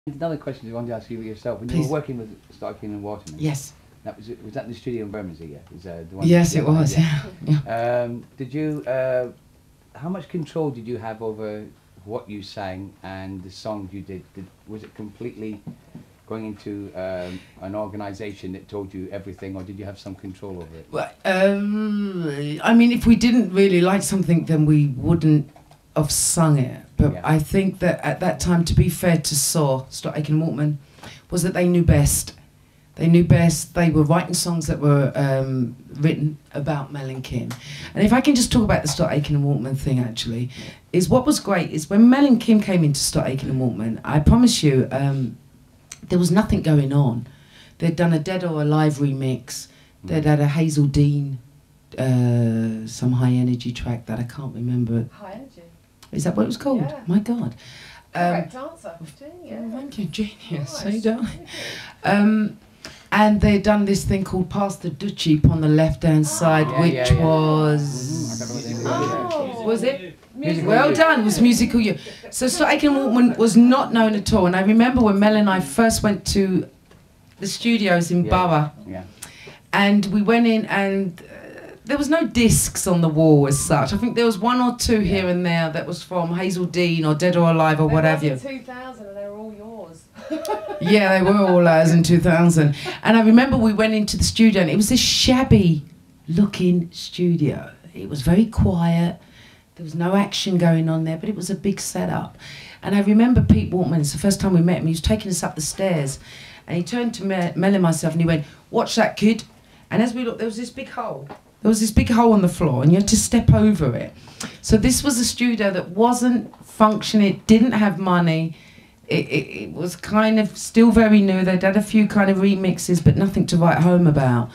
Another question I wanted to ask you yourself. When Please. you were working with Stocking and Waterman, Yes. that was that in the studio in Bermondsey? Yeah, is the one. Yes, it was. Yeah. Did you? How much control did you have over what you sang and the songs you did? Was it completely going into an organisation that told you everything, or did you have some control over it? Well, I mean, if we didn't really like something, then we wouldn't have sung it. But Yeah. I think that at that time, to be fair to Stott Aitken and Waterman, was that they knew best. They knew best. They were writing songs that were written about Mel and Kim. And if I can just talk about the Stott Aitken and Waterman thing, actually, is what was great is when Mel and Kim came into Stott Aitken and Waterman, I promise you, there was nothing going on. They'd done a Dead or Alive remix. They'd had a Hazel Dean, some high energy track that I can't remember. High energy. Is that what it was called? Yeah. My God. Correct answer. Genius. Thank you, genius. Nice. So darling. And they'd done this thing called Pass the Dutchie on the left-hand side, which was... Oh. Was it? Musical Well You. done, it was Musical You. So Stott Aitken and Waterman was not known at all. And I remember when Mel and I first went to the studios in Borough, Yeah. and we went in and there was no discs on the wall as such. I think there was one or two here and there that was from Hazel Dean or Dead or Alive or what have you. 2000 and they were all yours. Yeah, they were all ours in 2000. And I remember we went into the studio and it was this shabby looking studio. It was very quiet. There was no action going on there, but it was a big setup. And I remember Pete Waterman, it's the first time we met him, he was taking us up the stairs and he turned to Mel and myself and he went, "Watch that, kid." And as we looked, there was this big hole. There was this big hole on the floor and you had to step over it. So this was a studio that wasn't functioning, it didn't have money. It was kind of still very new. They'd had a few kind of remixes, but nothing to write home about.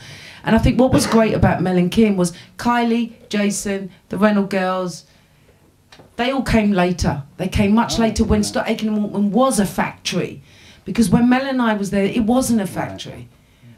And I think what was great about Mel and Kim was Kylie, Jason, the Reynolds girls, they all came later. They came much later when Stott Aitken and Waterman was a factory. Because when Mel and I was there, it wasn't a factory.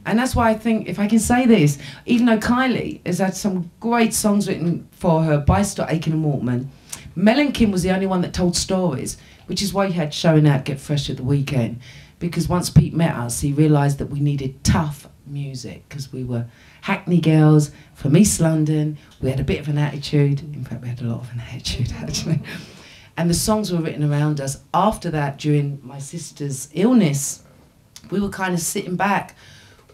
And that's why I think, if I can say this, even though Kylie has had some great songs written for her by Stott Aitken and Waterman, Mel and Kim was the only one that told stories, which is why you had Showing Out, Get Fresh at the weekend. Because once Pete met us, he realised that we needed tough music, because we were Hackney girls from East London. We had a bit of an attitude. In fact, we had a lot of an attitude, actually. And the songs were written around us. After that, during my sister's illness, we were kind of sitting back,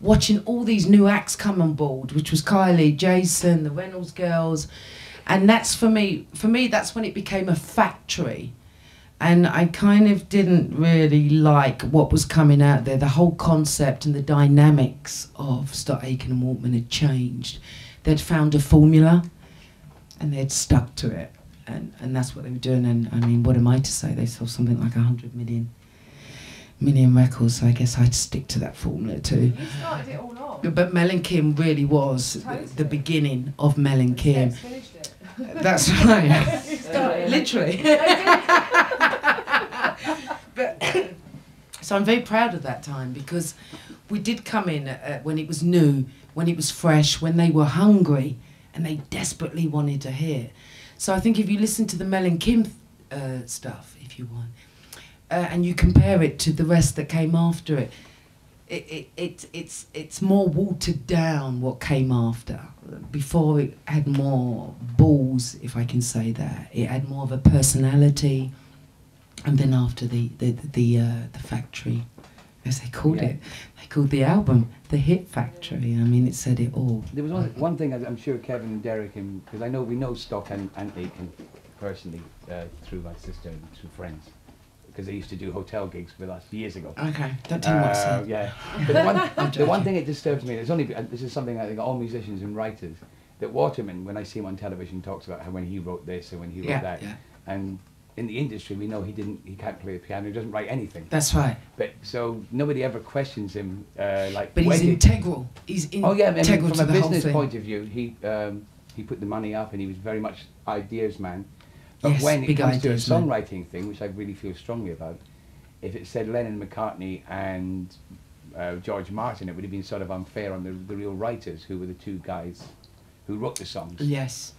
watching all these new acts come on board, which was Kylie, Jason, the Reynolds girls. And that's for me, that's when it became a factory. And I kind of didn't really like what was coming out there. The whole concept and the dynamics of Stott Aitken and Waterman had changed. They'd found a formula and they'd stuck to it. And that's what they were doing. And I mean, what am I to say? They sold something like 100 million records, so I guess I'd stick to that formula too. You started it all off. But Mel and Kim really was the beginning of Mel and Kim. Steps finished it. That's right. Literally. But, so I'm very proud of that time, because we did come in when it was new, when it was fresh, when they were hungry and they desperately wanted to hear. So I think if you listen to the Mel and Kim stuff, if you want, and you compare it to the rest that came after it, it's more watered down what came after. Before, it had more balls, if I can say that. It had more of a personality, and then after the factory, as they called it, they called the album the Hit Factory. I mean, it said it all. There was one thing I'm sure Kevin and Derek, because I know we know Stock and Aitken personally through my sister and through friends, because they used to do hotel gigs with us years ago. Okay, don't tell me what I said. Yeah, but the one thing that disturbs me, it's only, this is something I think all musicians and writers, that Waterman, when I see him on television, talks about how when he wrote this and when he wrote that, and in the industry we know he can't play the piano, he doesn't write anything. That's right. But so nobody ever questions him, like. But he's integral. He's integral. Oh yeah, I mean, to from a the whole business thing. point of view, he put the money up and he was very much ideas man. But Yes, when it big comes to a ideas man. songwriting thing, which I really feel strongly about, if it said Lennon, McCartney and George Martin, it would have been sort of unfair on the real writers, who were the two guys who wrote the songs. Yes.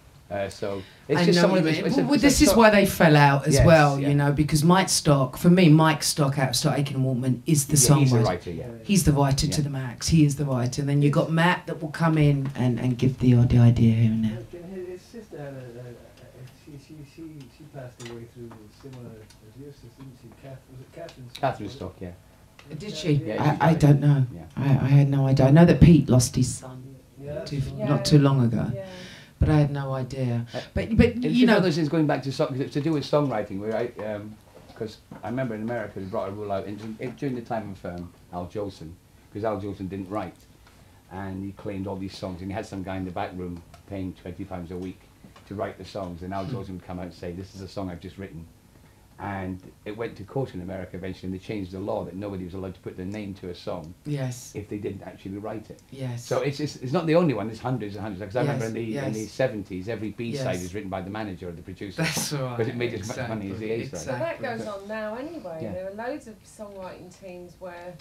So it's just some of the. This is why they fell out as Yes, well, yeah. you know, because Mike Stock, for me, Mike Stock out of Start Aching and Woman is the songwriter. He's the writer, yeah. He's the writer to the max. He is the writer. And then you've got Matt that will come in and give the odd idea here and there. His sister had she passed away through similar as your sister, didn't she? Was it Catherine? Catherine Stock, yeah. Did she? Yeah, I don't know. Yeah. I had no idea. I know that Pete lost his son Yeah. not too long ago. Yeah. But I had no idea. But It's you know, those things going back to because it's to do with songwriting, right? Because I remember in America they brought a rule out during the time of Al Jolson, because Al Jolson didn't write, and he claimed all these songs, and he had some guy in the back room paying £20 a week to write the songs, and Al Jolson would come out and say, "This is a song I've just written," and it went to court in America eventually, and they changed the law that nobody was allowed to put their name to a song yes, if they didn't actually write it. yes. So it's not the only one. There's hundreds and hundreds. Because I remember in the yes. 70s, every B-side Yes. is written by the manager or the producer. That's right. Because it made as much money as the A-side. Well, that Exactly. goes on now anyway. Yeah. There are loads of songwriting teams where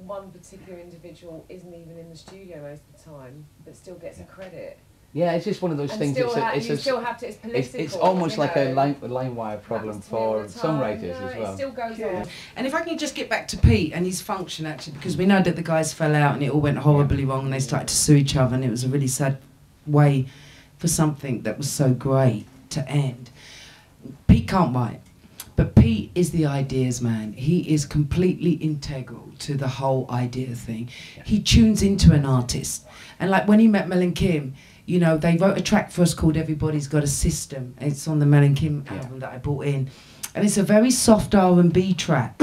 one particular individual isn't even in the studio most of the time, but still gets a credit. Yeah, it's just one of those And things. still It's you still have to. It's political. it's almost you like know. a line wire problem Happens to me all for the time. songwriters No, as well. It still goes on. And if I can just get back to Pete and his function, actually, because we know that the guys fell out and it all went horribly wrong and they started to sue each other, and it was a really sad way for something that was so great to end. Pete can't write, but Pete is the ideas man. He is completely integral to the whole idea thing. He tunes into an artist. And like when he met Mel and Kim, you know, they wrote a track for us called Everybody's Got a System. It's on the Mel and Kim album that I brought in. And it's a very soft R&B track,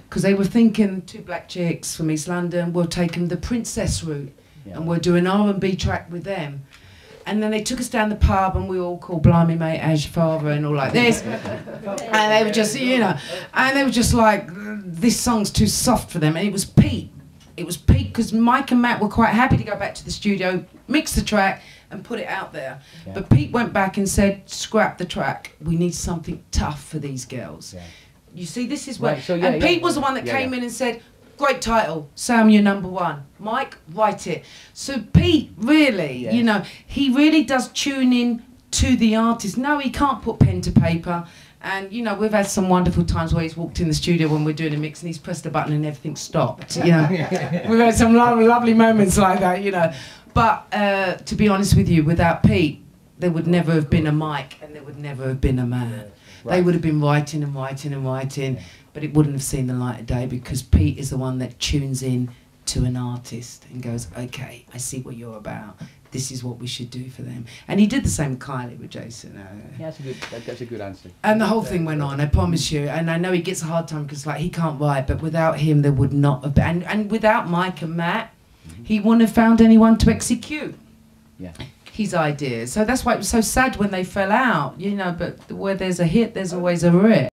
because they were thinking, two black chicks from East London, we'll take them the princess route, and we'll do an R&B track with them. And then they took us down the pub and we all called Blimey Mate as your father and all like this. And they were just, you know, and they were just like, this song's too soft for them. And it was Pete. It was Pete, because Mike and Matt were quite happy to go back to the studio, mix the track and put it out there. Yeah. But Pete went back and said, scrap the track. We need something tough for these girls. Yeah. You see, this is where... Right, so and Pete was the one that came in and said, great title, Sam, you're number one. Mike, write it. So Pete, really, you know, he really does tune in to the artist. No, he can't put pen to paper. And, you know, we've had some wonderful times where he's walked in the studio when we're doing a mix and he's pressed a button and everything stopped, you know. We've had some lovely moments like that, you know. But to be honest with you, without Pete, there would never have been a Mike and there would never have been a man. They would have been writing and writing and writing, but it wouldn't have seen the light of day, because Pete is the one that tunes in to an artist and goes, okay, I see what you're about. This is what we should do for them. And he did the same with Kylie, with Jason. Yeah, that's a good answer. And the whole thing went on, I promise you. And I know he gets a hard time because, like, he can't write, but without him, there would not have been. And without Mike and Matt, he wouldn't have found anyone to execute his ideas. So that's why it was so sad when they fell out, you know. But where there's a hit, there's always a rip.